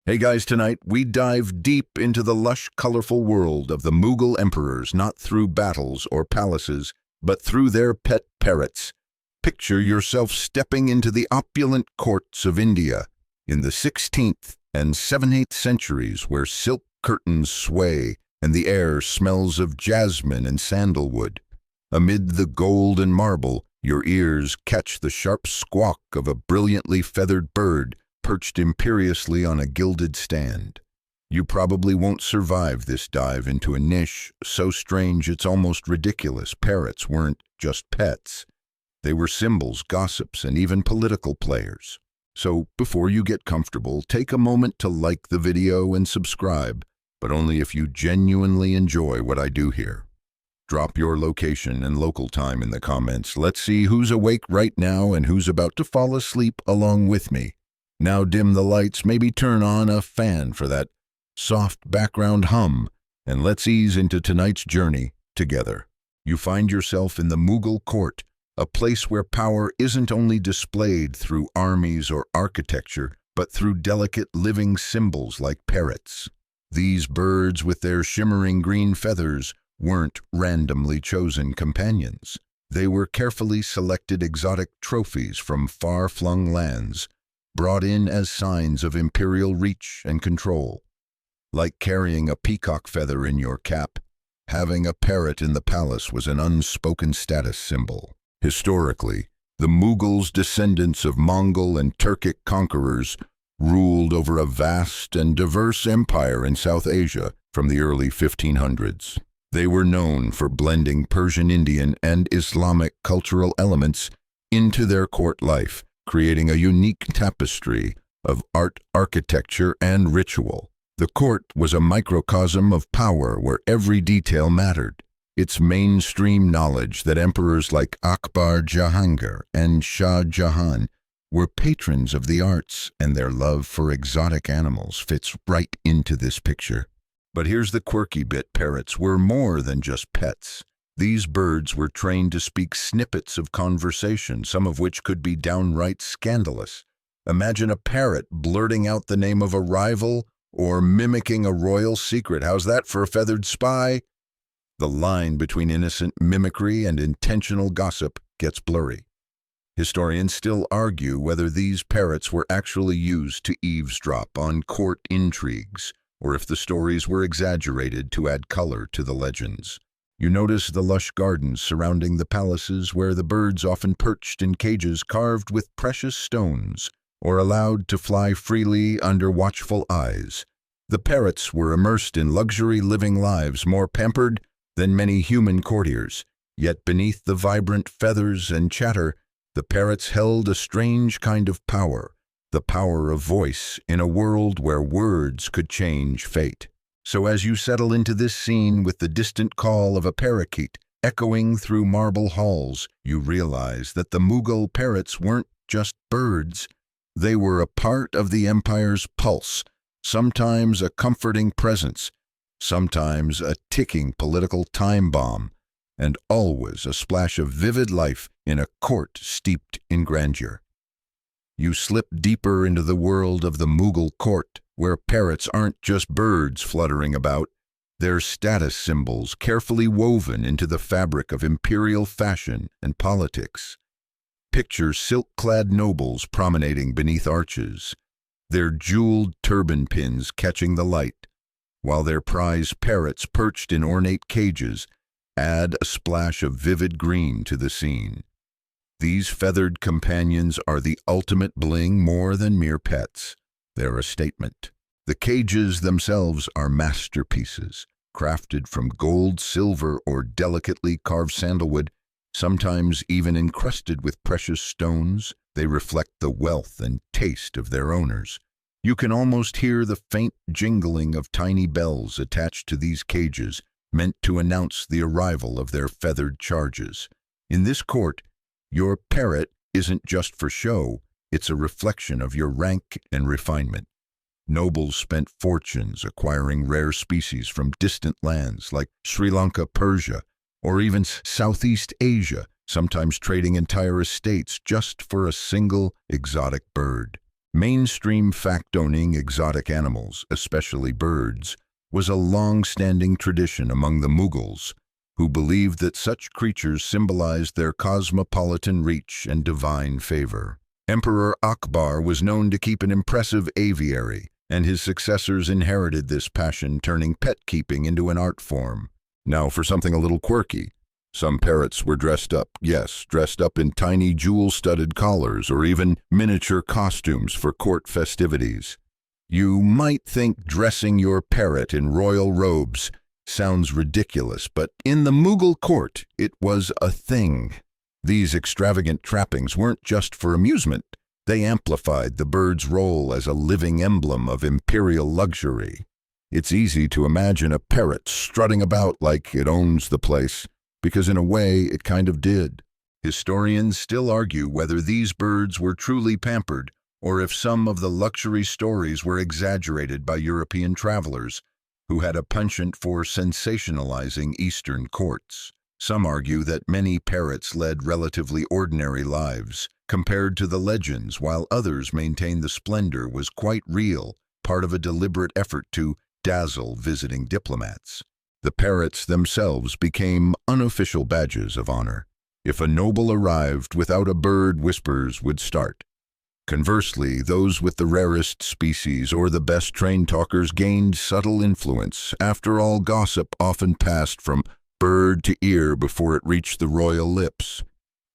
Hey guys, tonight we dive deep into the lush, colorful world of the Mughal emperors, not through battles or palaces, but through their pet parrots. Picture yourself stepping into the opulent courts of India in the 16th and 17th centuries, where silk curtains sway and the air smells of jasmine and sandalwood. Amid the gold and marble, your ears catch the sharp squawk of a brilliantly feathered bird perched imperiously on a gilded stand. You probably won't survive this dive into a niche so strange it's almost ridiculous. Parrots weren't just pets. They were symbols, gossips, and even political players. So before you get comfortable, take a moment to like the video and subscribe, but only if you genuinely enjoy what I do here. Drop your location and local time in the comments. Let's see who's awake right now and who's about to fall asleep along with me. Now dim the lights, maybe turn on a fan for that soft background hum, and let's ease into tonight's journey together. You find yourself in the Mughal court, a place where power isn't only displayed through armies or architecture, but through delicate living symbols like parrots. These birds with their shimmering green feathers weren't randomly chosen companions. They were carefully selected exotic trophies from far-flung lands, brought in as signs of imperial reach and control. Like carrying a peacock feather in your cap, having a parrot in the palace was an unspoken status symbol. Historically, the Mughals, descendants of Mongol and Turkic conquerors, ruled over a vast and diverse empire in South Asia from the early 1500s. They were known for blending Persian, Indian, and Islamic cultural elements into their court life, creating a unique tapestry of art, architecture, and ritual. The court was a microcosm of power where every detail mattered. Its mainstream knowledge that emperors like Akbar, Jahangir, and Shah Jahan were patrons of the arts, and their love for exotic animals fits right into this picture. But here's the quirky bit: parrots were more than just pets. These birds were trained to speak snippets of conversation, some of which could be downright scandalous. Imagine a parrot blurting out the name of a rival or mimicking a royal secret. How's that for a feathered spy? The line between innocent mimicry and intentional gossip gets blurry. Historians still argue whether these parrots were actually used to eavesdrop on court intrigues, or if the stories were exaggerated to add color to the legends. You notice the lush gardens surrounding the palaces, where the birds often perched in cages carved with precious stones or allowed to fly freely under watchful eyes. The parrots were immersed in luxury, living lives more pampered than many human courtiers. Yet beneath the vibrant feathers and chatter, the parrots held a strange kind of power, the power of voice in a world where words could change fate. So as you settle into this scene with the distant call of a parakeet echoing through marble halls, you realize that the Mughal parrots weren't just birds. They were a part of the empire's pulse, sometimes a comforting presence, sometimes a ticking political time bomb, and always a splash of vivid life in a court steeped in grandeur. You slip deeper into the world of the Mughal court, where parrots aren't just birds fluttering about. They're status symbols carefully woven into the fabric of imperial fashion and politics. Picture silk-clad nobles promenading beneath arches, their jeweled turban pins catching the light, while their prize parrots perched in ornate cages add a splash of vivid green to the scene. These feathered companions are the ultimate bling, more than mere pets. They're a statement. The cages themselves are masterpieces, crafted from gold, silver, or delicately carved sandalwood, sometimes even encrusted with precious stones. They reflect the wealth and taste of their owners. You can almost hear the faint jingling of tiny bells attached to these cages, meant to announce the arrival of their feathered charges. In this court, your parrot isn't just for show, it's a reflection of your rank and refinement. Nobles spent fortunes acquiring rare species from distant lands like Sri Lanka, Persia, or even Southeast Asia, sometimes trading entire estates just for a single exotic bird. Mainstream fact-owning exotic animals, especially birds, was a long-standing tradition among the Mughals, who believed that such creatures symbolized their cosmopolitan reach and divine favor. Emperor Akbar was known to keep an impressive aviary, and his successors inherited this passion, turning pet-keeping into an art form. Now for something a little quirky. Some parrots were dressed up in tiny jewel-studded collars or even miniature costumes for court festivities. You might think dressing your parrot in royal robes sounds ridiculous, but in the Mughal court, it was a thing. These extravagant trappings weren't just for amusement. They amplified the bird's role as a living emblem of imperial luxury. It's easy to imagine a parrot strutting about like it owns the place, because in a way it kind of did. Historians still argue whether these birds were truly pampered, or if some of the luxury stories were exaggerated by European travelers who had a penchant for sensationalizing Eastern courts. Some argue that many parrots led relatively ordinary lives compared to the legends, while others maintain the splendor was quite real, part of a deliberate effort to dazzle visiting diplomats. The parrots themselves became unofficial badges of honor. If a noble arrived without a bird, whispers would start. Conversely, those with the rarest species or the best trained talkers gained subtle influence. After all, gossip often passed from bird to ear before it reached the royal lips.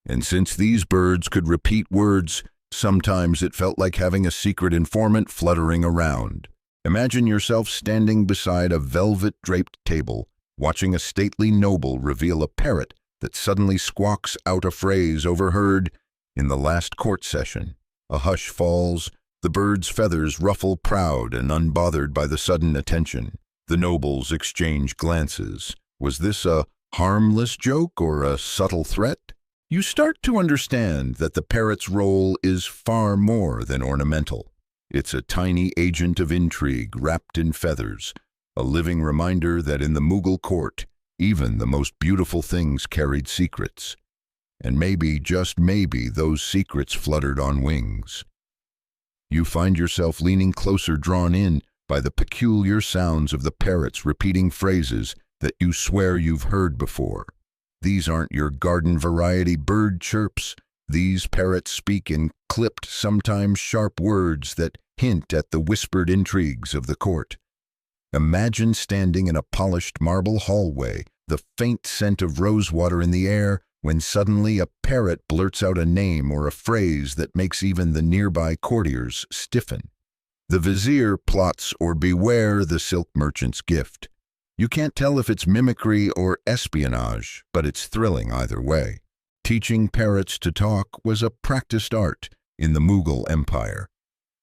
And since these birds could repeat words, sometimes it felt like having a secret informant fluttering around. Imagine yourself standing beside a velvet-draped table, watching a stately noble reveal a parrot that suddenly squawks out a phrase overheard in the last court session. A hush falls, the bird's feathers ruffle proud and unbothered by the sudden attention. The nobles exchange glances. Was this a harmless joke or a subtle threat? You start to understand that the parrot's role is far more than ornamental. It's a tiny agent of intrigue wrapped in feathers, a living reminder that in the Mughal court, even the most beautiful things carried secrets. And maybe, just maybe, those secrets fluttered on wings. You find yourself leaning closer, drawn in by the peculiar sounds of the parrots repeating phrases that you swear you've heard before. These aren't your garden variety bird chirps. These parrots speak in clipped, sometimes sharp words that hint at the whispered intrigues of the court. Imagine standing in a polished marble hallway, the faint scent of rosewater in the air, when suddenly a parrot blurts out a name or a phrase that makes even the nearby courtiers stiffen. The vizier plots, or beware the silk merchant's gift. You can't tell if it's mimicry or espionage, but it's thrilling either way. Teaching parrots to talk was a practiced art in the Mughal Empire.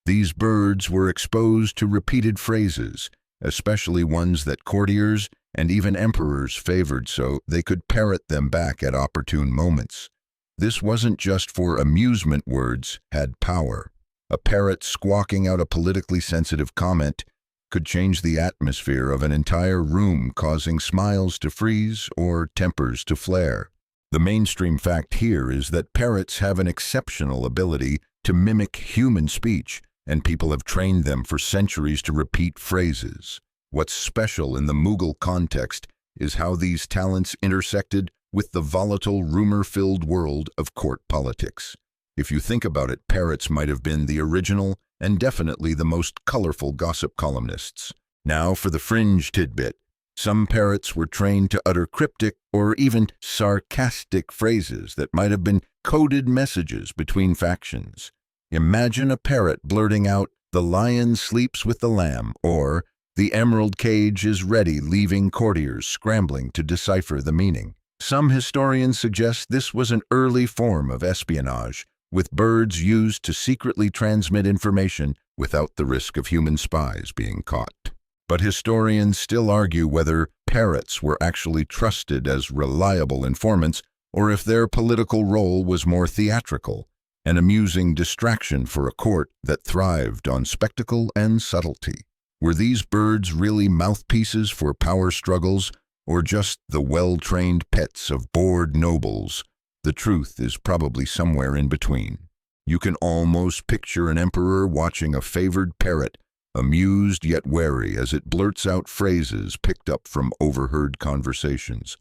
These birds were exposed to repeated phrases, especially ones that courtiers and even emperors favored, so they could parrot them back at opportune moments. This wasn't just for amusement. Words had power. A parrot squawking out a politically sensitive comment could change the atmosphere of an entire room, causing smiles to freeze or tempers to flare. The mainstream fact here is that parrots have an exceptional ability to mimic human speech, and people have trained them for centuries to repeat phrases. What's special in the Mughal context is how these talents intersected with the volatile, rumor-filled world of court politics. If you think about it, parrots might have been the original and definitely the most colorful gossip columnists. Now for the fringe tidbit. Some parrots were trained to utter cryptic or even sarcastic phrases that might have been coded messages between factions. Imagine a parrot blurting out, "The lion sleeps with the lamb," or "The emerald cage is ready," leaving courtiers scrambling to decipher the meaning. Some historians suggest this was an early form of espionage, with birds used to secretly transmit information without the risk of human spies being caught. But historians still argue whether parrots were actually trusted as reliable informants or if their political role was more theatrical, an amusing distraction for a court that thrived on spectacle and subtlety. Were these birds really mouthpieces for power struggles, or just the well-trained pets of bored nobles? The truth is probably somewhere in between. You can almost picture an emperor watching a favored parrot, amused yet wary as it blurts out phrases picked up from overheard conversations.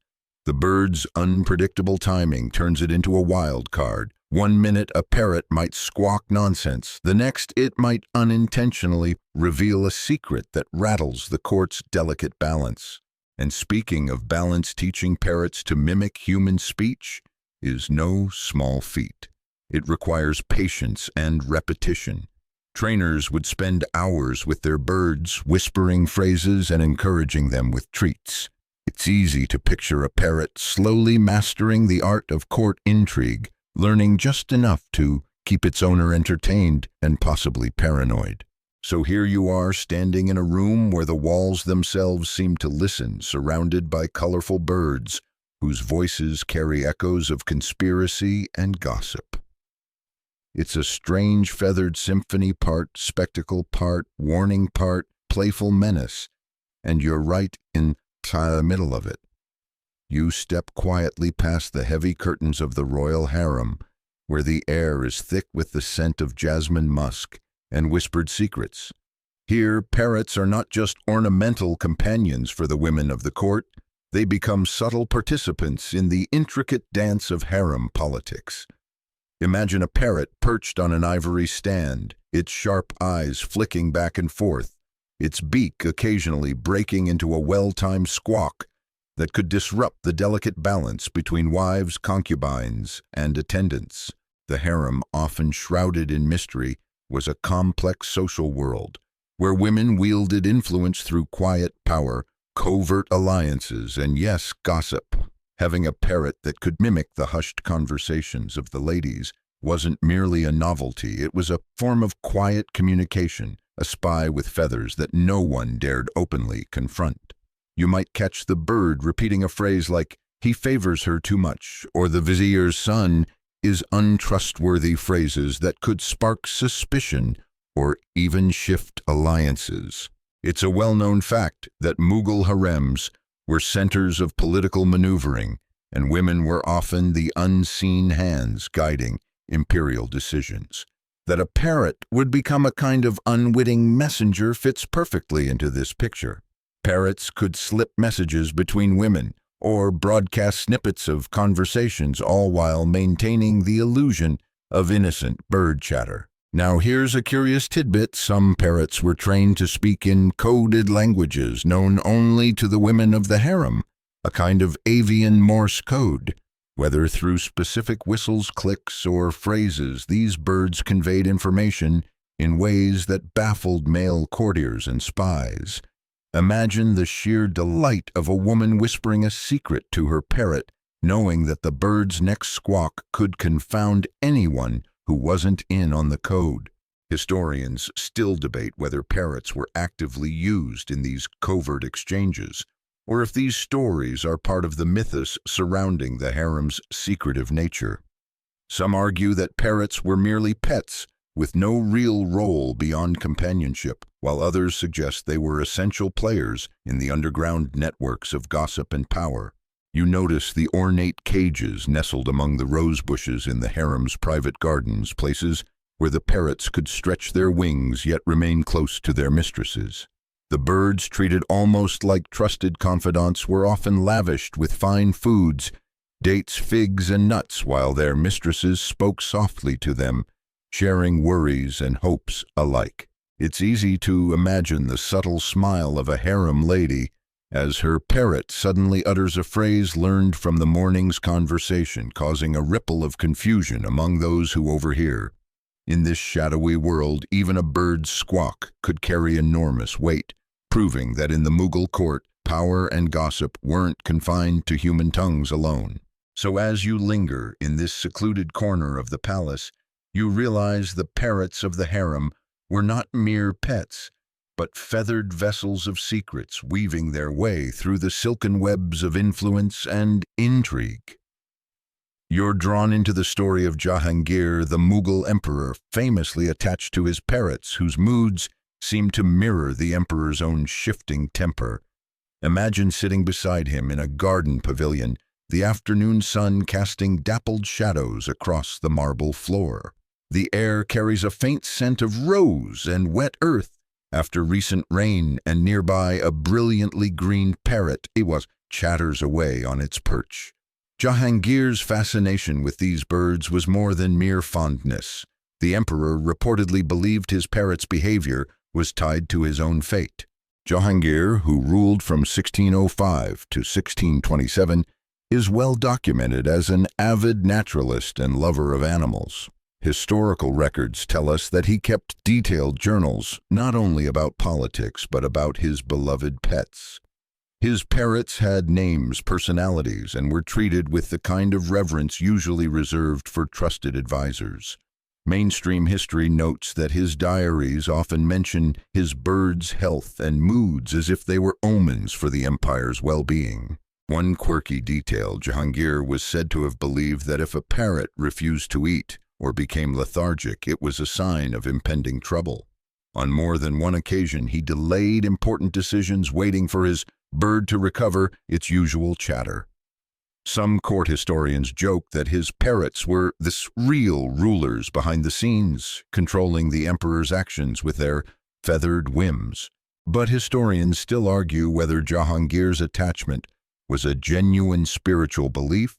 The bird's unpredictable timing turns it into a wild card. One minute a parrot might squawk nonsense, the next it might unintentionally reveal a secret that rattles the court's delicate balance. And speaking of balance, teaching parrots to mimic human speech is no small feat. It requires patience and repetition. Trainers would spend hours with their birds, whispering phrases and encouraging them with treats. It's easy to picture a parrot slowly mastering the art of court intrigue, learning just enough to keep its owner entertained and possibly paranoid. So here you are, standing in a room where the walls themselves seem to listen, surrounded by colorful birds whose voices carry echoes of conspiracy and gossip. It's a strange feathered symphony, part spectacle, part warning, part playful menace, and you're right in the middle of it. You step quietly past the heavy curtains of the royal harem, where the air is thick with the scent of jasmine musk and whispered secrets. Here, parrots are not just ornamental companions for the women of the court, they become subtle participants in the intricate dance of harem politics. Imagine a parrot perched on an ivory stand, its sharp eyes flicking back and forth, its beak occasionally breaking into a well-timed squawk that could disrupt the delicate balance between wives, concubines, and attendants. The harem, often shrouded in mystery, was a complex social world where women wielded influence through quiet power, covert alliances, and yes, gossip. Having a parrot that could mimic the hushed conversations of the ladies wasn't merely a novelty, it was a form of quiet communication, a spy with feathers that no one dared openly confront. You might catch the bird repeating a phrase like, "He favors her too much," or "the vizier's son is untrustworthy," phrases that could spark suspicion or even shift alliances. It's a well-known fact that Mughal harems were centers of political maneuvering, and women were often the unseen hands guiding imperial decisions. That a parrot would become a kind of unwitting messenger fits perfectly into this picture. Parrots could slip messages between women or broadcast snippets of conversations, all while maintaining the illusion of innocent bird chatter. Now here's a curious tidbit. Some parrots were trained to speak in coded languages known only to the women of the harem, a kind of avian Morse code. Whether through specific whistles, clicks, or phrases, these birds conveyed information in ways that baffled male courtiers and spies. Imagine the sheer delight of a woman whispering a secret to her parrot, knowing that the bird's next squawk could confound anyone who wasn't in on the code. Historians still debate whether parrots were actively used in these covert exchanges, or if these stories are part of the mythos surrounding the harem's secretive nature. Some argue that parrots were merely pets, with no real role beyond companionship, while others suggest they were essential players in the underground networks of gossip and power. You notice the ornate cages nestled among the rose bushes in the harem's private gardens, places where the parrots could stretch their wings yet remain close to their mistresses. The birds, treated almost like trusted confidants, were often lavished with fine foods, dates, figs, and nuts, while their mistresses spoke softly to them, sharing worries and hopes alike. It's easy to imagine the subtle smile of a harem lady as her parrot suddenly utters a phrase learned from the morning's conversation, causing a ripple of confusion among those who overhear. In this shadowy world, even a bird's squawk could carry enormous weight, proving that in the Mughal court, power and gossip weren't confined to human tongues alone. So as you linger in this secluded corner of the palace, you realize the parrots of the harem were not mere pets, but feathered vessels of secrets weaving their way through the silken webs of influence and intrigue. You're drawn into the story of Jahangir, the Mughal emperor, famously attached to his parrots, whose moods seem to mirror the emperor's own shifting temper. Imagine sitting beside him in a garden pavilion, the afternoon sun casting dappled shadows across the marble floor. The air carries a faint scent of rose and wet earth after recent rain, and nearby a brilliantly green parrot chatters away on its perch. Jahangir's fascination with these birds was more than mere fondness. The emperor reportedly believed his parrot's behavior was tied to his own fate. Jahangir, who ruled from 1605 to 1627, is well documented as an avid naturalist and lover of animals. Historical records tell us that he kept detailed journals not only about politics but about his beloved pets. His parrots had names, personalities, and were treated with the kind of reverence usually reserved for trusted advisors. Mainstream history notes that his diaries often mention his birds' health and moods as if they were omens for the empire's well-being. One quirky detail: Jahangir was said to have believed that if a parrot refused to eat or became lethargic, it was a sign of impending trouble. On more than one occasion, he delayed important decisions, waiting for his bird to recover its usual chatter. Some court historians joke that his parrots were the real rulers behind the scenes, controlling the emperor's actions with their feathered whims. But historians still argue whether Jahangir's attachment was a genuine spiritual belief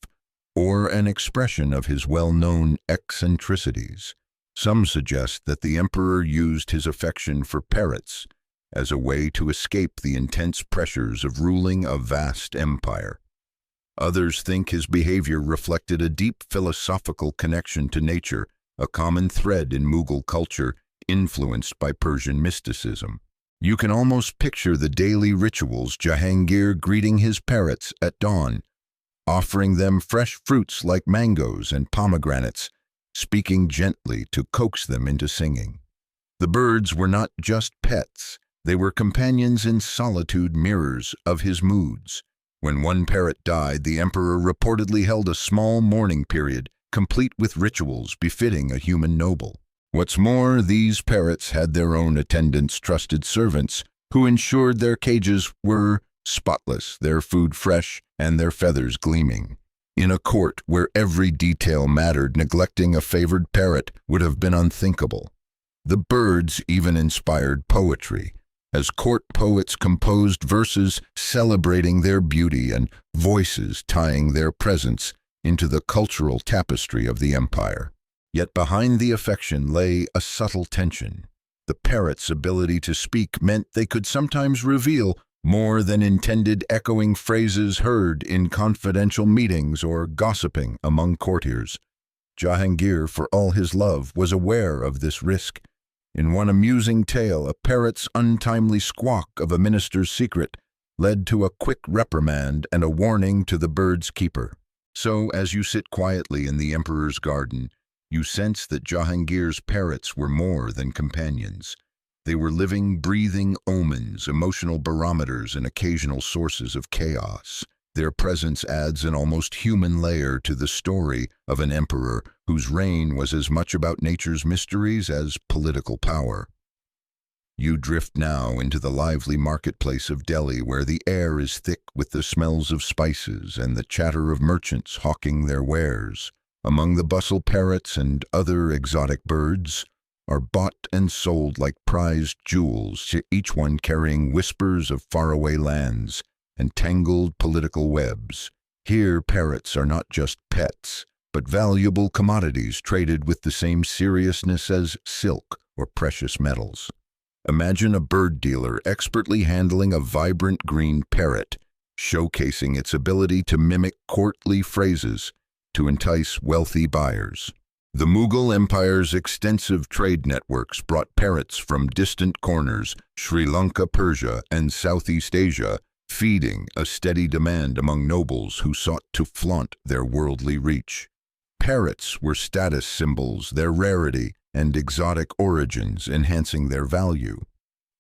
or an expression of his well-known eccentricities. Some suggest that the emperor used his affection for parrots as a way to escape the intense pressures of ruling a vast empire. Others think his behavior reflected a deep philosophical connection to nature, a common thread in Mughal culture influenced by Persian mysticism. You can almost picture the daily rituals: Jahangir greeting his parrots at dawn, offering them fresh fruits like mangoes and pomegranates, speaking gently to coax them into singing. The birds were not just pets, they were companions in solitude, mirrors of his moods. When one parrot died, the emperor reportedly held a small mourning period, complete with rituals befitting a human noble. What's more, these parrots had their own attendants, trusted servants, who ensured their cages were spotless, their food fresh, and their feathers gleaming. In a court where every detail mattered, neglecting a favored parrot would have been unthinkable. The birds even inspired poetry, as court poets composed verses celebrating their beauty and voices tying their presence into the cultural tapestry of the empire. Yet behind the affection lay a subtle tension. The parrot's ability to speak meant they could sometimes reveal more than intended, echoing phrases heard in confidential meetings or gossiping among courtiers. Jahangir, for all his love, was aware of this risk. In one amusing tale, a parrot's untimely squawk of a minister's secret led to a quick reprimand and a warning to the bird's keeper. So, as you sit quietly in the emperor's garden, you sense that Jahangir's parrots were more than companions. They were living, breathing omens, emotional barometers, and occasional sources of chaos. Their presence adds an almost human layer to the story of an emperor whose reign was as much about nature's mysteries as political power. You drift now into the lively marketplace of Delhi, where the air is thick with the smells of spices and the chatter of merchants hawking their wares. Among the bustle, parrots and other exotic birds are bought and sold like prized jewels, each one carrying whispers of faraway lands and tangled political webs. Here, parrots are not just pets, but valuable commodities traded with the same seriousness as silk or precious metals. Imagine a bird dealer expertly handling a vibrant green parrot, showcasing its ability to mimic courtly phrases to entice wealthy buyers. The Mughal Empire's extensive trade networks brought parrots from distant corners, Sri Lanka, Persia, and Southeast Asia, feeding a steady demand among nobles who sought to flaunt their worldly reach. Parrots were status symbols, their rarity and exotic origins enhancing their value.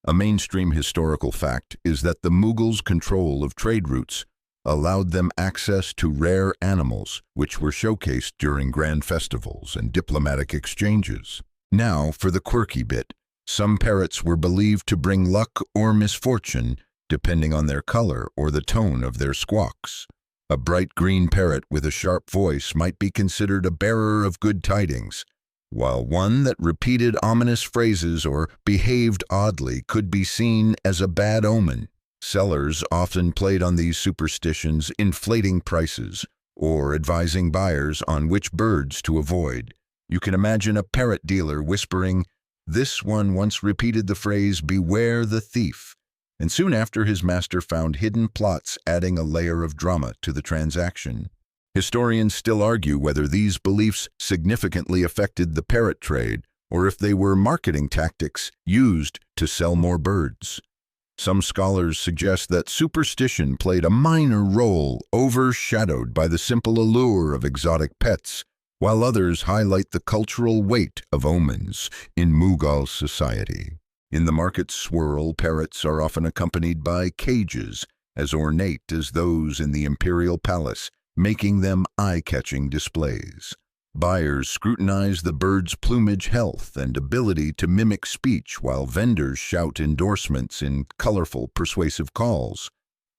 A mainstream historical fact is that the Mughals' control of trade routes allowed them access to rare animals, which were showcased during grand festivals and diplomatic exchanges. Now, for the quirky bit, some parrots were believed to bring luck or misfortune, depending on their color or the tone of their squawks. A bright green parrot with a sharp voice might be considered a bearer of good tidings, while one that repeated ominous phrases or behaved oddly could be seen as a bad omen. Sellers often played on these superstitions, inflating prices or advising buyers on which birds to avoid. You can imagine a parrot dealer whispering, "This one once repeated the phrase, 'Beware the thief,' and soon after his master found hidden plots, adding a layer of drama to the transaction." Historians still argue whether these beliefs significantly affected the parrot trade or if they were marketing tactics used to sell more birds. Some scholars suggest that superstition played a minor role, overshadowed by the simple allure of exotic pets, while others highlight the cultural weight of omens in Mughal society. In the market swirl, parrots are often accompanied by cages as ornate as those in the imperial palace, making them eye-catching displays. Buyers scrutinize the bird's plumage, health, and ability to mimic speech, while vendors shout endorsements in colorful, persuasive calls.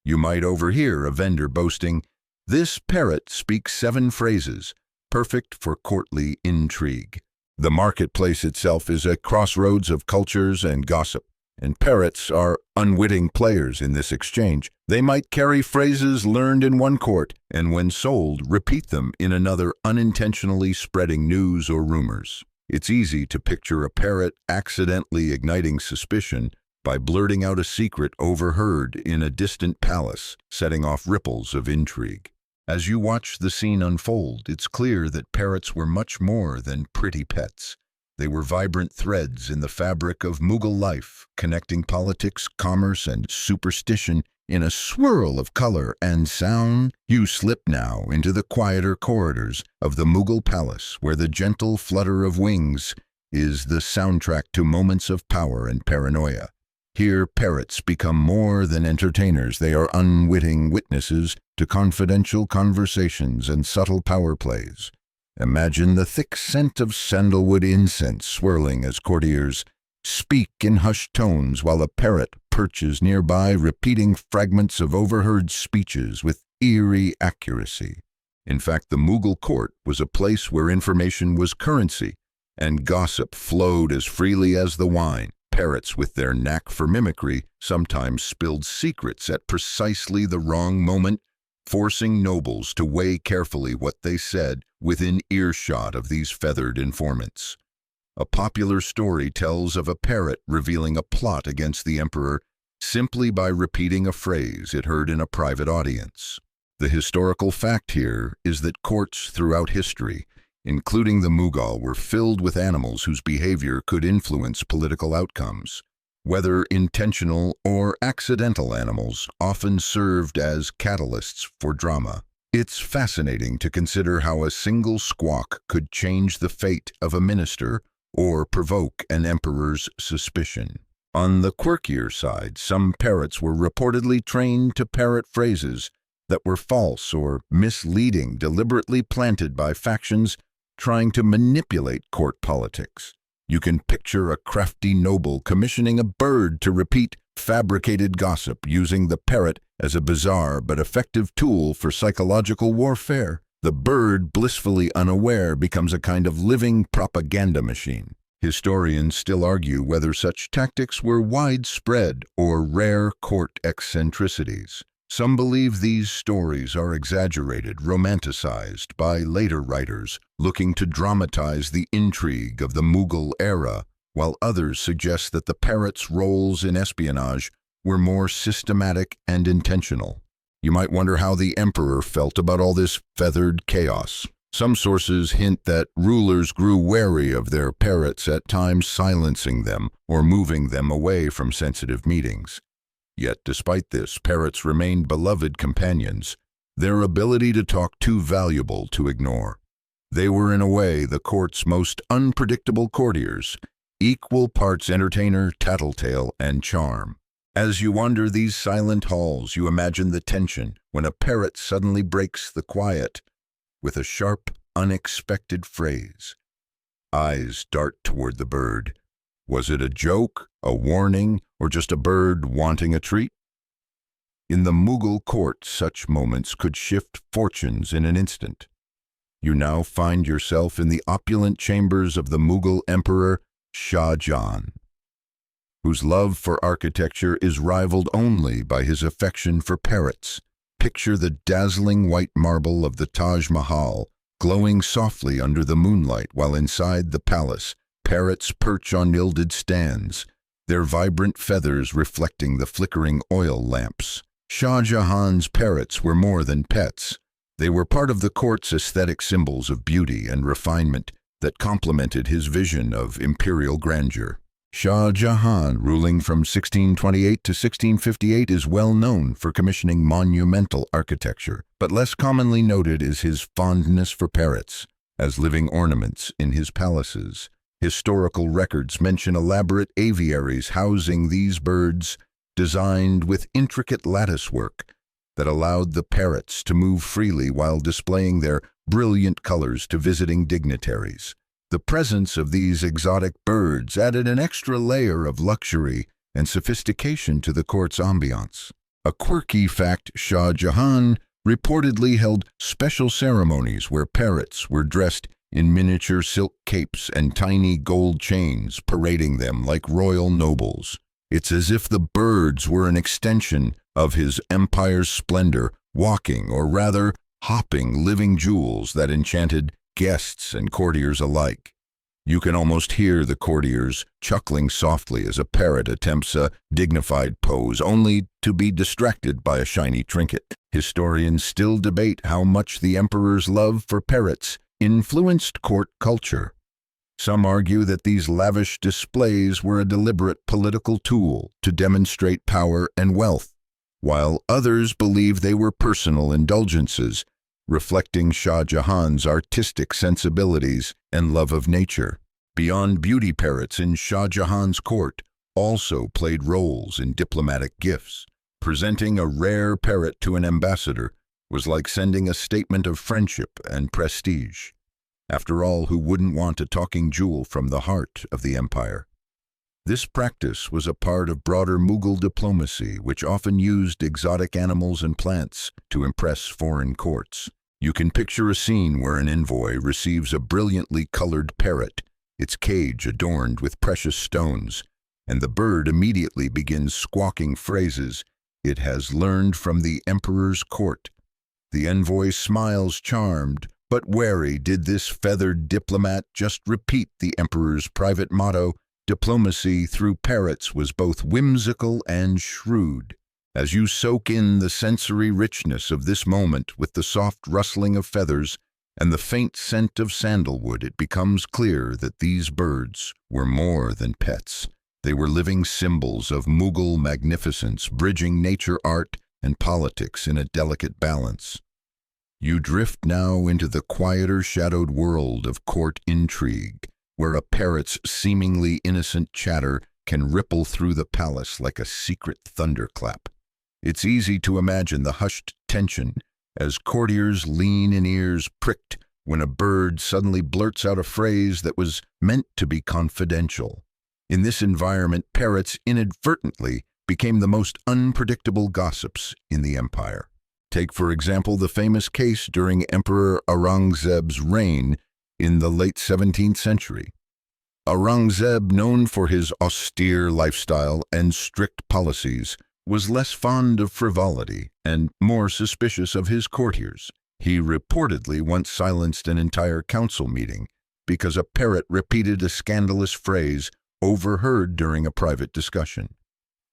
You might overhear a vendor boasting, "This parrot speaks 7 phrases, perfect for courtly intrigue." The marketplace itself is a crossroads of cultures and gossip, and parrots are unwitting players in this exchange. They might carry phrases learned in one court, and when sold, repeat them in another, unintentionally spreading news or rumors. It's easy to picture a parrot accidentally igniting suspicion by blurting out a secret overheard in a distant palace, setting off ripples of intrigue. As you watch the scene unfold, it's clear that parrots were much more than pretty pets. They were vibrant threads in the fabric of Mughal life, connecting politics, commerce, and superstition in a swirl of color and sound. You slip now into the quieter corridors of the Mughal palace, where the gentle flutter of wings is the soundtrack to moments of power and paranoia. Here, parrots become more than entertainers. They are unwitting witnesses to confidential conversations and subtle power plays. Imagine the thick scent of sandalwood incense swirling as courtiers speak in hushed tones while a parrot perches nearby, repeating fragments of overheard speeches with eerie accuracy. In fact, the Mughal court was a place where information was currency, and gossip flowed as freely as the wine. Parrots, with their knack for mimicry, sometimes spilled secrets at precisely the wrong moment, forcing nobles to weigh carefully what they said within earshot of these feathered informants. A popular story tells of a parrot revealing a plot against the emperor simply by repeating a phrase it heard in a private audience. The historical fact here is that courts throughout history, including the Mughal, were filled with animals whose behavior could influence political outcomes. Whether intentional or accidental, animals often served as catalysts for drama. It's fascinating to consider how a single squawk could change the fate of a minister or provoke an emperor's suspicion. On the quirkier side, some parrots were reportedly trained to parrot phrases that were false or misleading, deliberately planted by factions trying to manipulate court politics. You can picture a crafty noble commissioning a bird to repeat fabricated gossip, using the parrot as a bizarre but effective tool for psychological warfare. The bird, blissfully unaware, becomes a kind of living propaganda machine. Historians still argue whether such tactics were widespread or rare court eccentricities. Some believe these stories are exaggerated, romanticized by later writers looking to dramatize the intrigue of the Mughal era, while others suggest that the parrots' roles in espionage were more systematic and intentional. You might wonder how the emperor felt about all this feathered chaos. Some sources hint that rulers grew wary of their parrots, at times silencing them or moving them away from sensitive meetings. Yet, despite this, parrots remained beloved companions, their ability to talk too valuable to ignore. They were, in a way, the court's most unpredictable courtiers, equal parts entertainer, tattletale, and charm. As you wander these silent halls, you imagine the tension when a parrot suddenly breaks the quiet with a sharp, unexpected phrase. Eyes dart toward the bird. Was it a joke, a warning, or just a bird wanting a treat? In the Mughal court, such moments could shift fortunes in an instant. You now find yourself in the opulent chambers of the Mughal Emperor Shah Jahan, whose love for architecture is rivaled only by his affection for parrots. Picture the dazzling white marble of the Taj Mahal glowing softly under the moonlight, while inside the palace, parrots perch on gilded stands, their vibrant feathers reflecting the flickering oil lamps. Shah Jahan's parrots were more than pets. They were part of the court's aesthetic symbols of beauty and refinement that complemented his vision of imperial grandeur. Shah Jahan, ruling from 1628 to 1658, is well known for commissioning monumental architecture, but less commonly noted is his fondness for parrots as living ornaments in his palaces. Historical records mention elaborate aviaries housing these birds, designed with intricate latticework that allowed the parrots to move freely while displaying their brilliant colors to visiting dignitaries. The presence of these exotic birds added an extra layer of luxury and sophistication to the court's ambiance. A quirky fact: Shah Jahan reportedly held special ceremonies where parrots were dressed in miniature silk capes and tiny gold chains, parading them like royal nobles. It's as if the birds were an extension of his empire's splendor, walking, or rather hopping, living jewels that enchanted guests and courtiers alike. You can almost hear the courtiers chuckling softly as a parrot attempts a dignified pose, only to be distracted by a shiny trinket. Historians still debate how much the emperor's love for parrots influenced court culture. Some argue that these lavish displays were a deliberate political tool to demonstrate power and wealth, while others believe they were personal indulgences, reflecting Shah Jahan's artistic sensibilities and love of nature. Beyond beauty, parrots in Shah Jahan's court also played roles in diplomatic gifts. Presenting a rare parrot to an ambassador was like sending a statement of friendship and prestige. After all, who wouldn't want a talking jewel from the heart of the empire? This practice was a part of broader Mughal diplomacy, which often used exotic animals and plants to impress foreign courts. You can picture a scene where an envoy receives a brilliantly colored parrot, its cage adorned with precious stones, and the bird immediately begins squawking phrases it has learned from the emperor's court. The envoy smiles, charmed, but wary. Did this feathered diplomat just repeat the emperor's private motto? Diplomacy through parrots was both whimsical and shrewd. As you soak in the sensory richness of this moment with the soft rustling of feathers and the faint scent of sandalwood, it becomes clear that these birds were more than pets. They were living symbols of Mughal magnificence, bridging nature, art, and politics in a delicate balance. You drift now into the quieter, shadowed world of court intrigue, where a parrot's seemingly innocent chatter can ripple through the palace like a secret thunderclap. It's easy to imagine the hushed tension as courtiers lean in, ears pricked, when a bird suddenly blurts out a phrase that was meant to be confidential. In this environment, parrots inadvertently became the most unpredictable gossips in the empire. Take, for example, the famous case during Emperor Aurangzeb's reign in the late 17th century. Aurangzeb, known for his austere lifestyle and strict policies, was less fond of frivolity and more suspicious of his courtiers. He reportedly once silenced an entire council meeting because a parrot repeated a scandalous phrase overheard during a private discussion.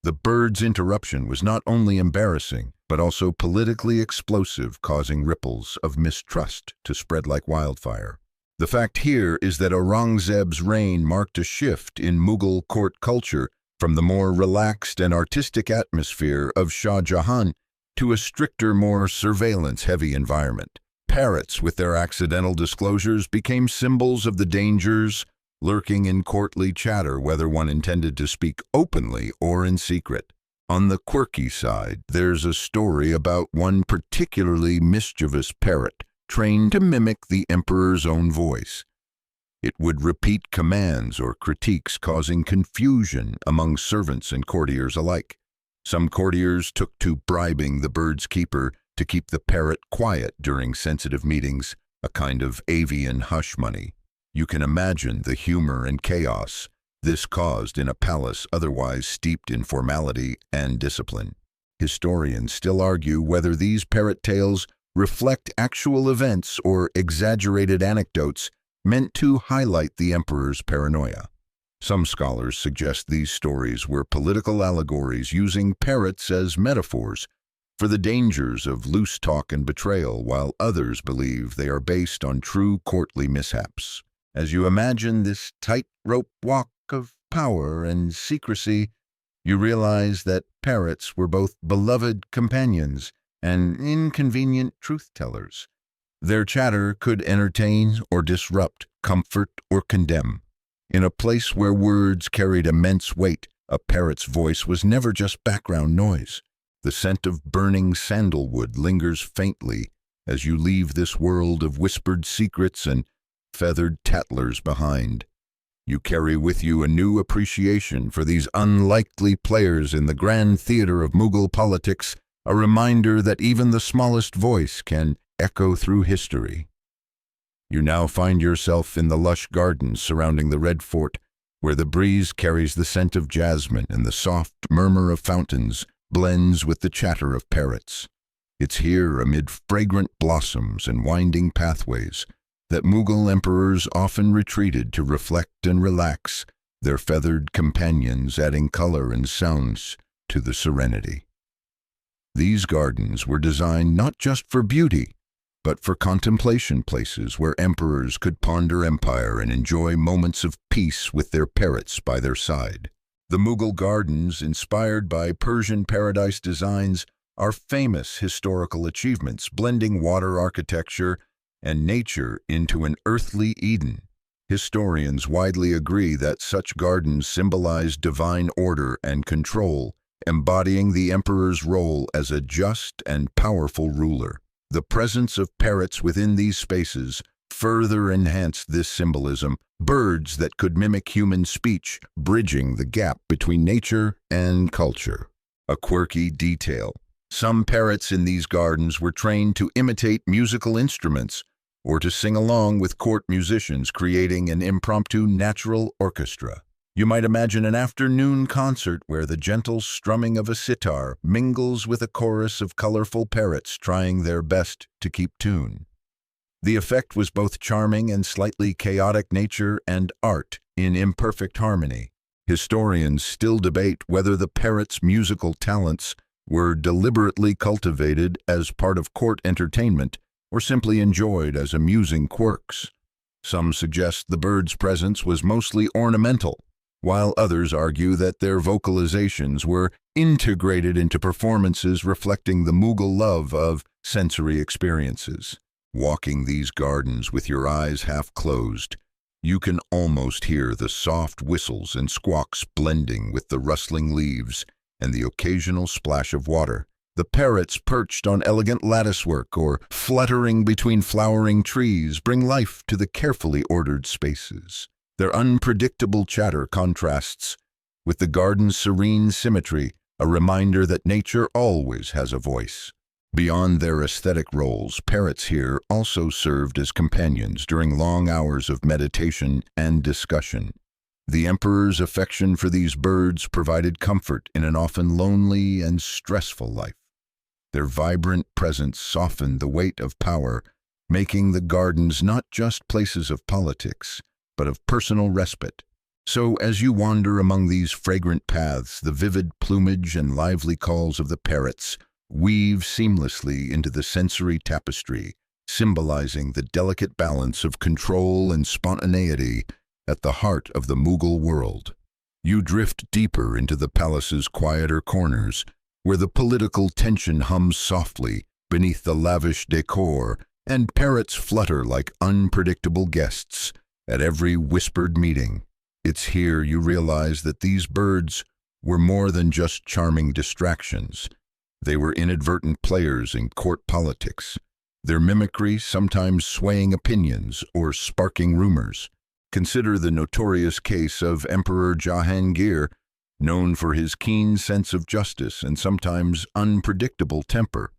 The bird's interruption was not only embarrassing, but also politically explosive, causing ripples of mistrust to spread like wildfire. The fact here is that Aurangzeb's reign marked a shift in Mughal court culture from the more relaxed and artistic atmosphere of Shah Jahan to a stricter, more surveillance-heavy environment. Parrots, with their accidental disclosures, became symbols of the dangers lurking in courtly chatter, whether one intended to speak openly or in secret. On the quirky side, there's a story about one particularly mischievous parrot trained to mimic the emperor's own voice. It would repeat commands or critiques, causing confusion among servants and courtiers alike. Some courtiers took to bribing the bird's keeper to keep the parrot quiet during sensitive meetings, a kind of avian hush money. You can imagine the humor and chaos this caused in a palace otherwise steeped in formality and discipline. Historians still argue whether these parrot tales reflect actual events or exaggerated anecdotes meant to highlight the emperor's paranoia. Some scholars suggest these stories were political allegories using parrots as metaphors for the dangers of loose talk and betrayal, while others believe they are based on true courtly mishaps. As you imagine this tightrope walk of power and secrecy, you realize that parrots were both beloved companions and inconvenient truth-tellers. Their chatter could entertain or disrupt, comfort or condemn. In a place where words carried immense weight, a parrot's voice was never just background noise. The scent of burning sandalwood lingers faintly as you leave this world of whispered secrets and feathered tattlers behind. You carry with you a new appreciation for these unlikely players in the grand theater of Mughal politics, a reminder that even the smallest voice can echo through history. You now find yourself in the lush gardens surrounding the Red Fort, where the breeze carries the scent of jasmine and the soft murmur of fountains blends with the chatter of parrots. It's here, amid fragrant blossoms and winding pathways, that Mughal emperors often retreated to reflect and relax, their feathered companions adding color and sounds to the serenity. These gardens were designed not just for beauty, but for contemplation, places where emperors could ponder empire and enjoy moments of peace with their parrots by their side. The Mughal gardens, inspired by Persian paradise designs, are famous historical achievements, blending water architecture and nature into an earthly Eden. Historians widely agree that such gardens symbolize divine order and control, embodying the emperor's role as a just and powerful ruler. The presence of parrots within these spaces further enhanced this symbolism, birds that could mimic human speech, bridging the gap between nature and culture. A quirky detail: some parrots in these gardens were trained to imitate musical instruments or to sing along with court musicians, creating an impromptu natural orchestra. You might imagine an afternoon concert where the gentle strumming of a sitar mingles with a chorus of colorful parrots trying their best to keep tune. The effect was both charming and slightly chaotic, nature and art in imperfect harmony. Historians still debate whether the parrots' musical talents were deliberately cultivated as part of court entertainment or simply enjoyed as amusing quirks. Some suggest the birds' presence was mostly ornamental, while others argue that their vocalizations were integrated into performances reflecting the Mughal love of sensory experiences. Walking these gardens with your eyes half closed, you can almost hear the soft whistles and squawks blending with the rustling leaves and the occasional splash of water. The parrots perched on elegant latticework or fluttering between flowering trees bring life to the carefully ordered spaces. Their unpredictable chatter contrasts with the garden's serene symmetry, a reminder that nature always has a voice. Beyond their aesthetic roles, parrots here also served as companions during long hours of meditation and discussion. The emperor's affection for these birds provided comfort in an often lonely and stressful life. Their vibrant presence softened the weight of power, making the gardens not just places of politics, but of personal respite. So as you wander among these fragrant paths, the vivid plumage and lively calls of the parrots weave seamlessly into the sensory tapestry, symbolizing the delicate balance of control and spontaneity at the heart of the Mughal world. You drift deeper into the palace's quieter corners, where the political tension hums softly beneath the lavish decor, and parrots flutter like unpredictable guests at every whispered meeting. It's here you realize that these birds were more than just charming distractions. They were inadvertent players in court politics, their mimicry sometimes swaying opinions or sparking rumors. Consider the notorious case of Emperor Jahangir, known for his keen sense of justice and sometimes unpredictable temper.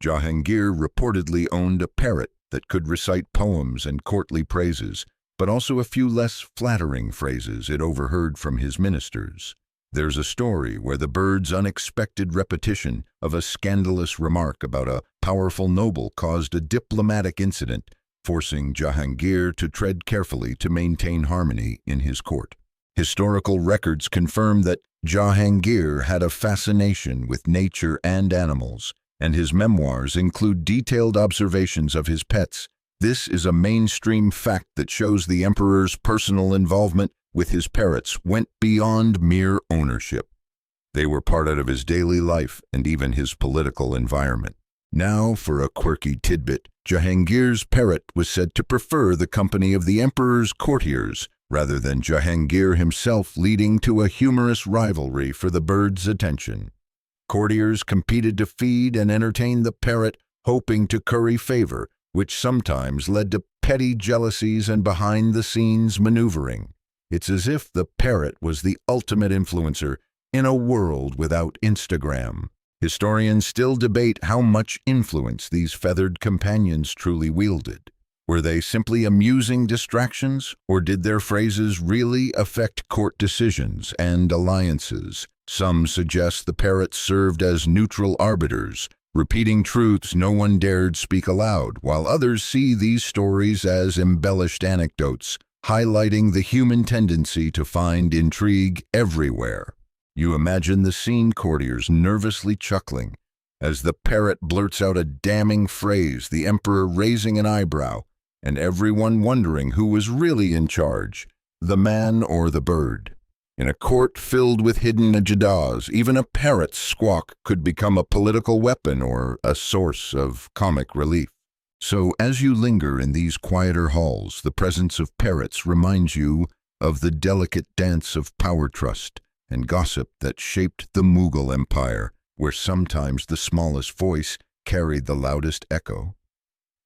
Jahangir reportedly owned a parrot that could recite poems and courtly praises, but also a few less flattering phrases it overheard from his ministers. There's a story where the bird's unexpected repetition of a scandalous remark about a powerful noble caused a diplomatic incident, forcing Jahangir to tread carefully to maintain harmony in his court. Historical records confirm that Jahangir had a fascination with nature and animals, and his memoirs include detailed observations of his pets. This is a mainstream fact that shows the emperor's personal involvement with his parrots went beyond mere ownership. They were part of his daily life and even his political environment. Now for a quirky tidbit. Jahangir's parrot was said to prefer the company of the emperor's courtiers rather than Jahangir himself, leading to a humorous rivalry for the bird's attention. Courtiers competed to feed and entertain the parrot, hoping to curry favor, which sometimes led to petty jealousies and behind-the-scenes maneuvering. It's as if the parrot was the ultimate influencer in a world without Instagram. Historians still debate how much influence these feathered companions truly wielded. Were they simply amusing distractions, or did their phrases really affect court decisions and alliances? Some suggest the parrots served as neutral arbiters, repeating truths no one dared speak aloud, while others see these stories as embellished anecdotes, highlighting the human tendency to find intrigue everywhere. You imagine the scene, courtiers nervously chuckling as the parrot blurts out a damning phrase, the emperor raising an eyebrow, and everyone wondering who was really in charge, the man or the bird. In a court filled with hidden agendas, even a parrot's squawk could become a political weapon or a source of comic relief. So as you linger in these quieter halls, the presence of parrots reminds you of the delicate dance of power trust and gossip that shaped the Mughal Empire, where sometimes the smallest voice carried the loudest echo.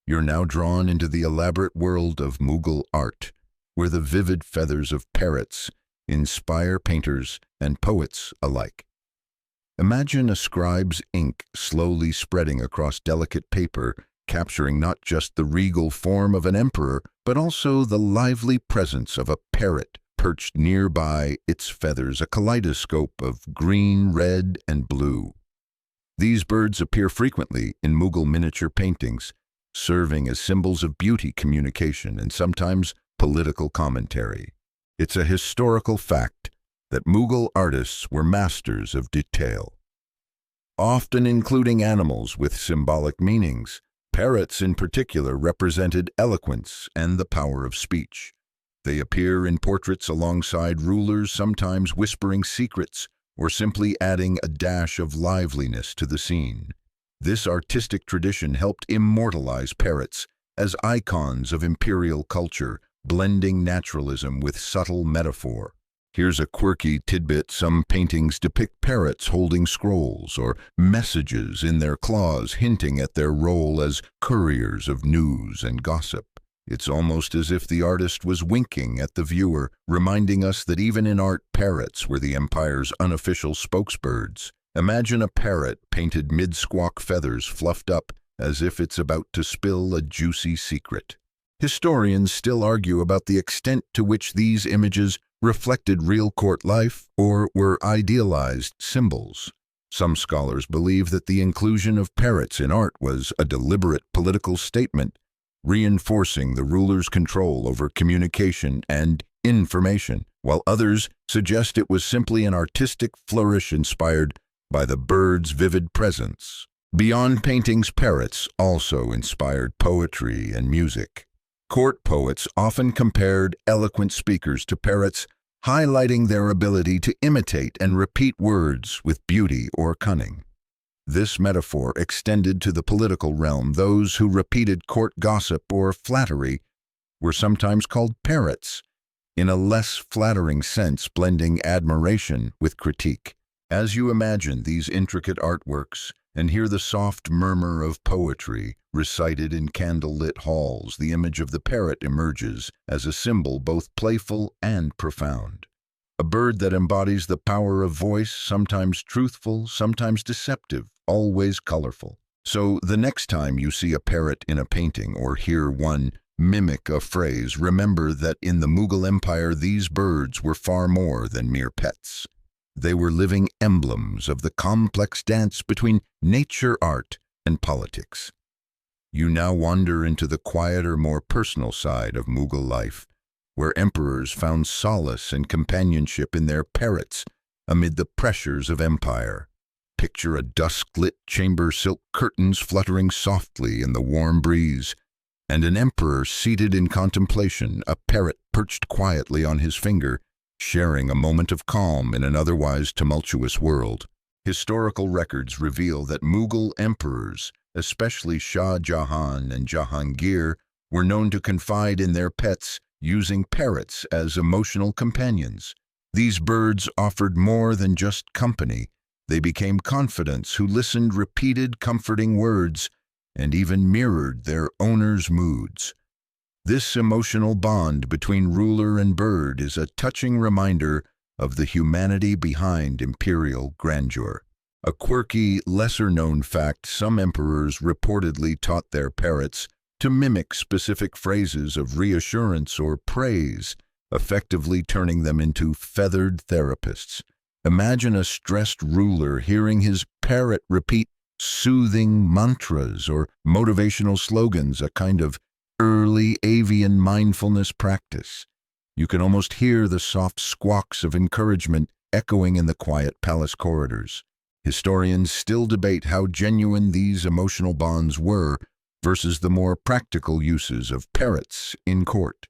You're now drawn into the elaborate world of Mughal art, where the vivid feathers of parrots inspire painters and poets alike. Imagine a scribe's ink slowly spreading across delicate paper, capturing not just the regal form of an emperor, but also the lively presence of a parrot perched nearby, its feathers a kaleidoscope of green, red, and blue. These birds appear frequently in Mughal miniature paintings, serving as symbols of beauty, communication, and sometimes political commentary. It's a historical fact that Mughal artists were masters of detail, often including animals with symbolic meanings. Parrots in particular represented eloquence and the power of speech. They appear in portraits alongside rulers, sometimes whispering secrets or simply adding a dash of liveliness to the scene. This artistic tradition helped immortalize parrots as icons of imperial culture, blending naturalism with subtle metaphor. Here's a quirky tidbit. Some paintings depict parrots holding scrolls or messages in their claws, hinting at their role as couriers of news and gossip. It's almost as if the artist was winking at the viewer, reminding us that even in art, parrots were the empire's unofficial spokesbirds. Imagine a parrot painted mid-squawk, feathers fluffed up as if it's about to spill a juicy secret. Historians still argue about the extent to which these images reflected real court life or were idealized symbols. Some scholars believe that the inclusion of parrots in art was a deliberate political statement, reinforcing the ruler's control over communication and information, while others suggest it was simply an artistic flourish inspired by the bird's vivid presence. Beyond paintings, parrots also inspired poetry and music. Court poets often compared eloquent speakers to parrots, highlighting their ability to imitate and repeat words with beauty or cunning. This metaphor extended to the political realm. Those who repeated court gossip or flattery were sometimes called parrots, in a less flattering sense, blending admiration with critique. As you imagine these intricate artworks and hear the soft murmur of poetry recited in candlelit halls, the image of the parrot emerges as a symbol both playful and profound. A bird that embodies the power of voice, sometimes truthful, sometimes deceptive, always colorful. So the next time you see a parrot in a painting or hear one mimic a phrase, remember that in the Mughal Empire these birds were far more than mere pets. They were living emblems of the complex dance between nature, art, and politics. You now wander into the quieter, more personal side of Mughal life, where emperors found solace and companionship in their parrots amid the pressures of empire. Picture a dusk-lit chamber, silk curtains fluttering softly in the warm breeze, and an emperor seated in contemplation, a parrot perched quietly on his finger, sharing a moment of calm in an otherwise tumultuous world. Historical records reveal that Mughal emperors, especially Shah Jahan and Jahangir, were known to confide in their pets using parrots as emotional companions. These birds offered more than just company. They became confidants who listened repeated comforting words and even mirrored their owner's moods. This emotional bond between ruler and bird is a touching reminder of the humanity behind imperial grandeur. A quirky, lesser-known fact: some emperors reportedly taught their parrots to mimic specific phrases of reassurance or praise, effectively turning them into feathered therapists. Imagine a stressed ruler hearing his parrot repeat soothing mantras or motivational slogans, a kind of early avian mindfulness practice. You can almost hear the soft squawks of encouragement echoing in the quiet palace corridors. Historians still debate how genuine these emotional bonds were versus the more practical uses of parrots in court.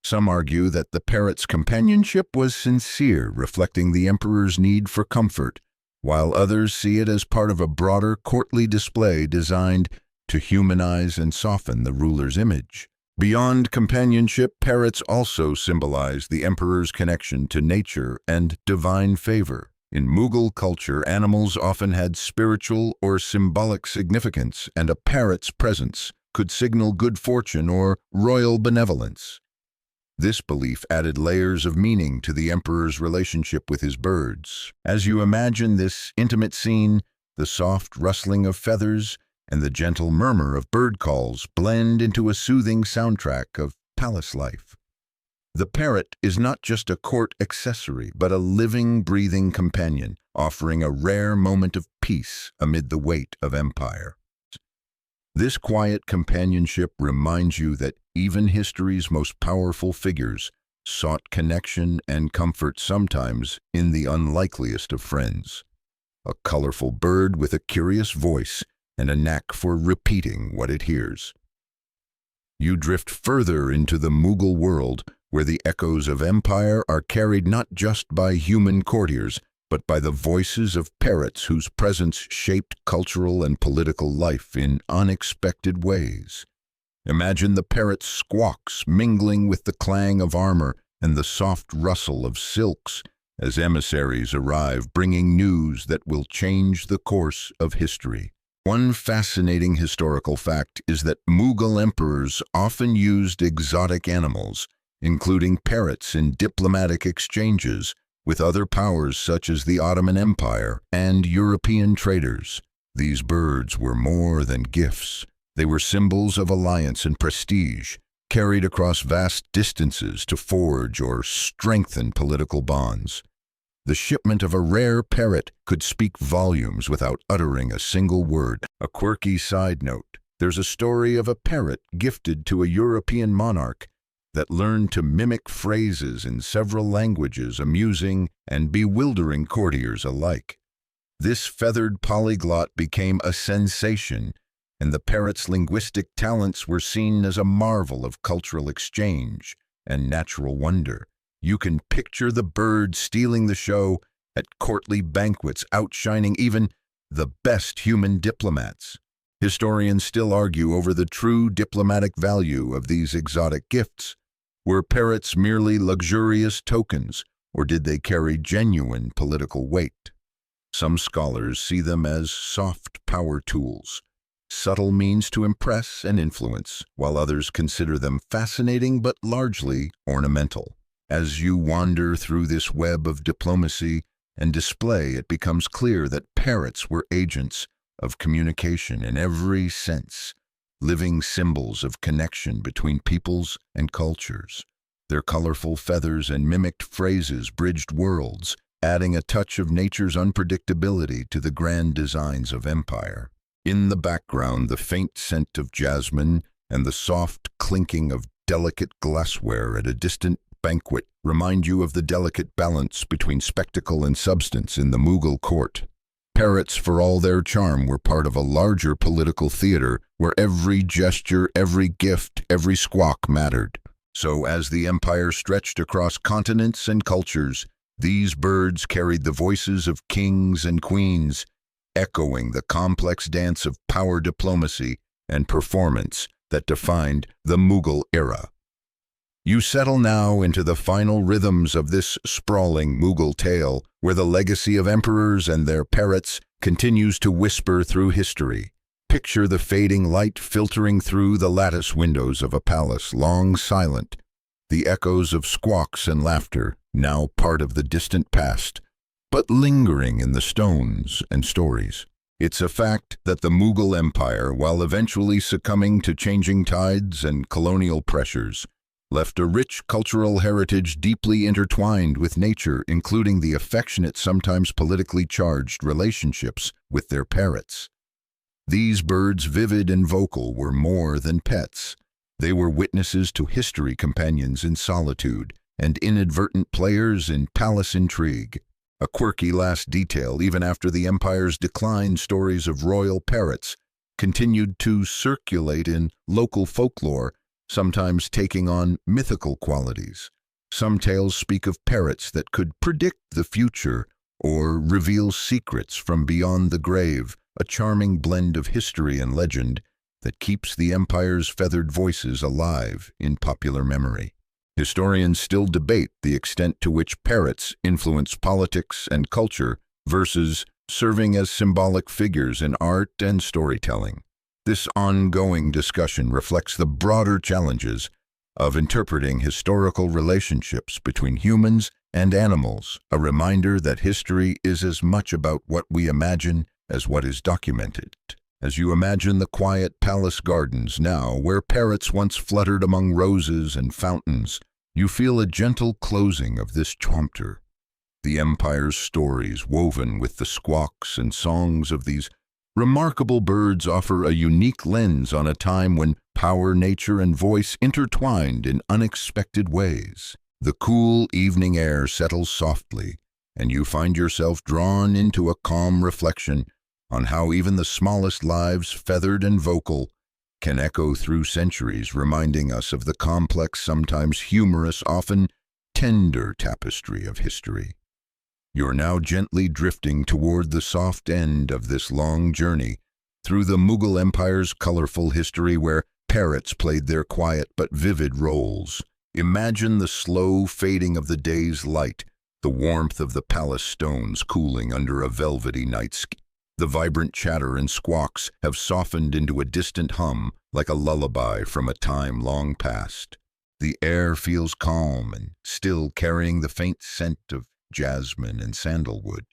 Some argue that the parrot's companionship was sincere, reflecting the emperor's need for comfort, while others see it as part of a broader courtly display designed to humanize and soften the ruler's image. Beyond companionship, parrots also symbolize the emperor's connection to nature and divine favor. In Mughal culture, animals often had spiritual or symbolic significance, and a parrot's presence could signal good fortune or royal benevolence. This belief added layers of meaning to the emperor's relationship with his birds. As you imagine this intimate scene, the soft rustling of feathers and the gentle murmur of bird calls blend into a soothing soundtrack of palace life. The parrot is not just a court accessory, but a living, breathing companion, offering a rare moment of peace amid the weight of empire. This quiet companionship reminds you that even history's most powerful figures sought connection and comfort, sometimes in the unlikeliest of friends. A colorful bird with a curious voice and a knack for repeating what it hears. You drift further into the Mughal world, where the echoes of empire are carried not just by human courtiers, but by the voices of parrots whose presence shaped cultural and political life in unexpected ways. Imagine the parrot's squawks mingling with the clang of armor and the soft rustle of silks as emissaries arrive, bringing news that will change the course of history. One fascinating historical fact is that Mughal emperors often used exotic animals, including parrots, in diplomatic exchanges with other powers such as the Ottoman Empire and European traders. These birds were more than gifts. They were symbols of alliance and prestige, carried across vast distances to forge or strengthen political bonds. The shipment of a rare parrot could speak volumes without uttering a single word. A quirky side note: there's a story of a parrot gifted to a European monarch that learned to mimic phrases in several languages, amusing and bewildering courtiers alike. This feathered polyglot became a sensation, and the parrot's linguistic talents were seen as a marvel of cultural exchange and natural wonder. You can picture the bird stealing the show at courtly banquets, outshining even the best human diplomats. Historians still argue over the true diplomatic value of these exotic gifts. Were parrots merely luxurious tokens, or did they carry genuine political weight? Some scholars see them as soft power tools, subtle means to impress and influence, while others consider them fascinating but largely ornamental. As you wander through this web of diplomacy and display, it becomes clear that parrots were agents of communication in every sense, living symbols of connection between peoples and cultures. Their colorful feathers and mimicked phrases bridged worlds, adding a touch of nature's unpredictability to the grand designs of empire. In the background, the faint scent of jasmine and the soft clinking of delicate glassware at a distant banquet remind you of the delicate balance between spectacle and substance in the Mughal court. Parrots, for all their charm, were part of a larger political theater where every gesture, every gift, every squawk mattered. So as the empire stretched across continents and cultures, these birds carried the voices of kings and queens, echoing the complex dance of power, diplomacy, and performance that defined the Mughal era. You settle now into the final rhythms of this sprawling Mughal tale, where the legacy of emperors and their parrots continues to whisper through history. Picture the fading light filtering through the lattice windows of a palace long silent, the echoes of squawks and laughter now part of the distant past, but lingering in the stones and stories. It's a fact that the Mughal Empire, while eventually succumbing to changing tides and colonial pressures, left a rich cultural heritage deeply intertwined with nature, including the affectionate, sometimes politically charged relationships with their parrots. These birds, vivid and vocal, were more than pets. They were witnesses to history, companions in solitude, and inadvertent players in palace intrigue. A quirky last detail: even after the empire's decline, stories of royal parrots continued to circulate in local folklore, sometimes taking on mythical qualities. Some tales speak of parrots that could predict the future or reveal secrets from beyond the grave, a charming blend of history and legend that keeps the empire's feathered voices alive in popular memory. Historians still debate the extent to which parrots influence politics and culture versus serving as symbolic figures in art and storytelling. This ongoing discussion reflects the broader challenges of interpreting historical relationships between humans and animals, a reminder that history is as much about what we imagine as what is documented. As you imagine the quiet palace gardens now, where parrots once fluttered among roses and fountains, you feel a gentle closing of this chapter. The empire's stories, woven with the squawks and songs of these remarkable birds, offer a unique lens on a time when power, nature, and voice intertwined in unexpected ways. The cool evening air settles softly, and you find yourself drawn into a calm reflection on how even the smallest lives, feathered and vocal, can echo through centuries, reminding us of the complex, sometimes humorous, often tender tapestry of history. You're now gently drifting toward the soft end of this long journey through the Mughal Empire's colorful history, where parrots played their quiet but vivid roles. Imagine the slow fading of the day's light, the warmth of the palace stones cooling under a velvety night sky. The vibrant chatter and squawks have softened into a distant hum, like a lullaby from a time long past. The air feels calm and still, carrying the faint scent of jasmine and sandalwood,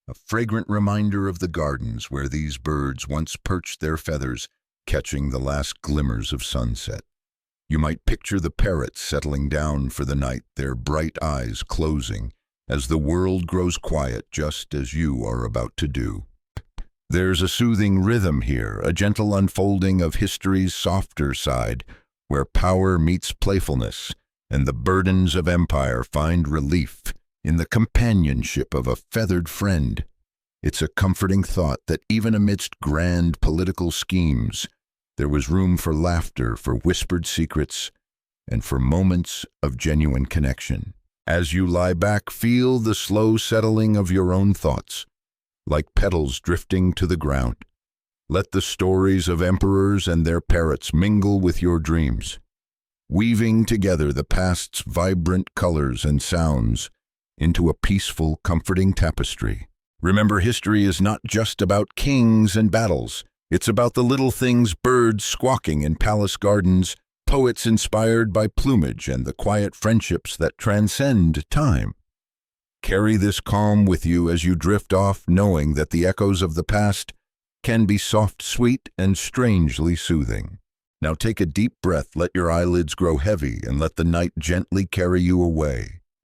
a fragrant reminder of the gardens where these birds once perched their feathers, catching the last glimmers of sunset. You might picture the parrots settling down for the night, their bright eyes closing as the world grows quiet, just as you are about to do. There's a soothing rhythm here, a gentle unfolding of history's softer side, where power meets playfulness, and the burdens of empire find relief in the companionship of a feathered friend. It's a comforting thought that even amidst grand political schemes, there was room for laughter, for whispered secrets, and for moments of genuine connection. As you lie back, feel the slow settling of your own thoughts, like petals drifting to the ground. Let the stories of emperors and their parrots mingle with your dreams, weaving together the past's vibrant colors and sounds into a peaceful, comforting tapestry. Remember, history is not just about kings and battles. It's about the little things: birds squawking in palace gardens, poets inspired by plumage, and the quiet friendships that transcend time. Carry this calm with you as you drift off, knowing that the echoes of the past can be soft, sweet, and strangely soothing. Now take a deep breath, let your eyelids grow heavy, and let the night gently carry you away.